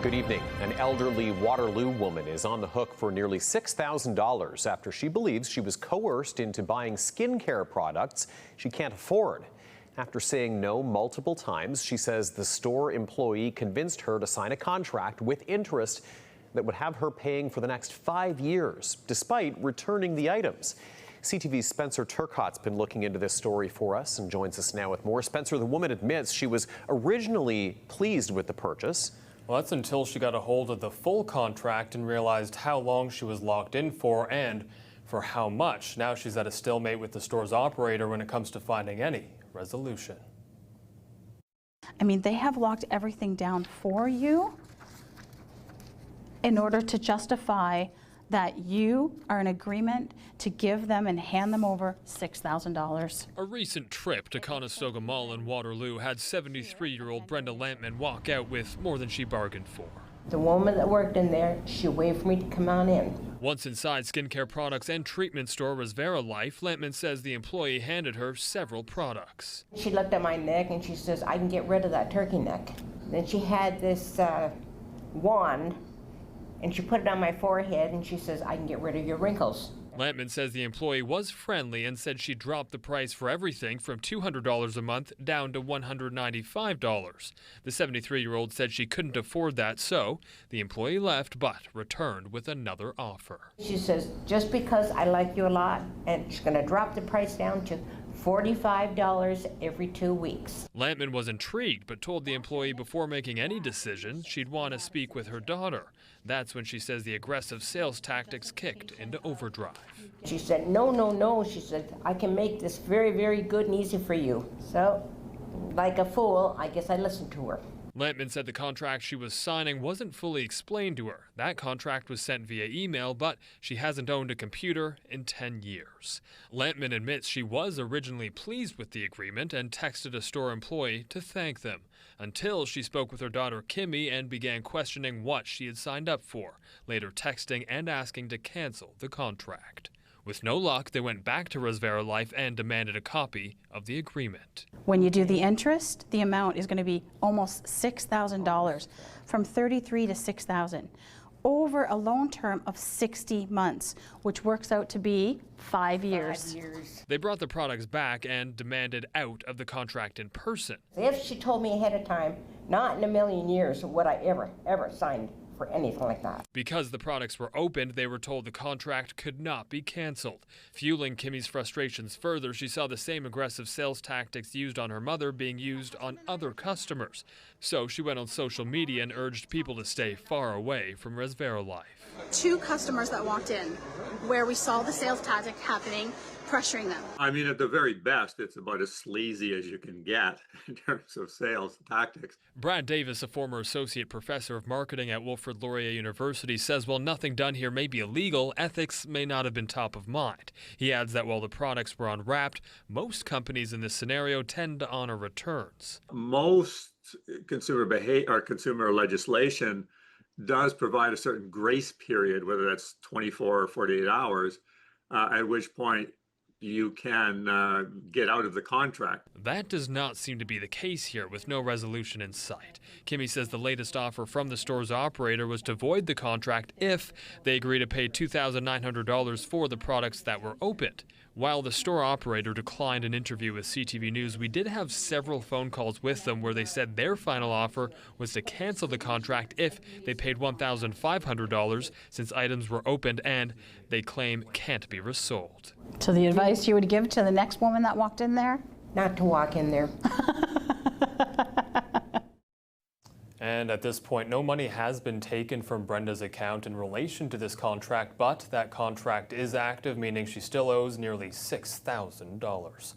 Good evening. An elderly Waterloo woman is on the hook for nearly $6,000 after she believes she was coerced into buying skincare products she can't afford. After saying no multiple times, she says the store employee convinced her to sign a contract with interest that would have her paying for the next 5 years, despite returning the items. CTV's Spencer Turcotte's been looking into this story for us and joins us now with more. Spencer, the woman admits she was originally pleased with the purchase. Well, that's until she got a hold of the full contract and realized how long she was locked in for and for how much. Now she's at a stalemate with the store's operator when it comes to finding any resolution. I mean, they have locked everything down for you in order to justify that you are in agreement to give them and hand them over $6,000. A recent trip to Conestoga Mall in Waterloo had 73-year-old Brenda Lampman walk out with more than she bargained for. The woman that worked in there, she waited for me to come on in. Once inside skincare products and treatment store Resvera Life, Lampman says the employee handed her several products. She looked at my neck and she says, I can get rid of that turkey neck. Then she had this wand and she put it on my forehead and she says, I can get rid of your wrinkles. Lampman says the employee was friendly and said she dropped the price for everything from $200 a month down to $195. The 73-year-old said she couldn't afford that, so the employee left but returned with another offer. She says, just because I like you a lot, and she's going to drop the price down to $45 every 2 weeks. Lampman was intrigued but told the employee before making any decision she'd want to speak with her daughter. That's when she says the aggressive sales tactics kicked into overdrive. She said, no, no, no. She said, I can make this very, very good and easy for you. So, like a fool, I guess I listened to her. Lampman said the contract she was signing wasn't fully explained to her. That contract was sent via email, but she hasn't owned a computer in 10 years. Lampman admits she was originally pleased with the agreement and texted a store employee to thank them, until she spoke with her daughter Kimmy and began questioning what she had signed up for, later texting and asking to cancel the contract. With no luck, they went back to Resvera Life and demanded a copy of the agreement. When you do the interest, the amount is going to be almost $6,000, from $33,000 to $6,000, over a loan term of 60 months, which works out to be 5 years. They brought the products back and demanded out of the contract in person. If she told me ahead of time, not in a million years would I ever sign for anything like that. Because the products were opened, they were told the contract could not be canceled. Fueling Kimmy's frustrations further, she saw the same aggressive sales tactics used on her mother being used on other customers. So she went on social media and urged people to stay far away from Resvera Life. 2 customers that walked in where we saw the sales tactic happening, pressuring them. I mean, at the very best, it's about as sleazy as you can get in terms of sales tactics. Brad Davis, a former associate professor of marketing at Wilfrid Laurier University, says while nothing done here may be illegal, ethics may not have been top of mind. He adds that while the products were unwrapped, most companies in this scenario tend to honor returns. Most consumer behavior or consumer legislation does provide a certain grace period, whether that's 24 or 48 hours, at which point you can get out of the contract. That does not seem to be the case here, with no resolution in sight. Kimmy says the latest offer from the store's operator was to void the contract if they agree to pay $2,900 for the products that were opened. While the store operator declined an interview with CTV News, we did have several phone calls with them where they said their final offer was to cancel the contract if they paid $1,500 since items were opened and they claim can't be resold. So the advice you would give to the next woman that walked in there? Not to walk in there. And at this point, no money has been taken from Brenda's account in relation to this contract, but that contract is active, meaning she still owes nearly $6,000.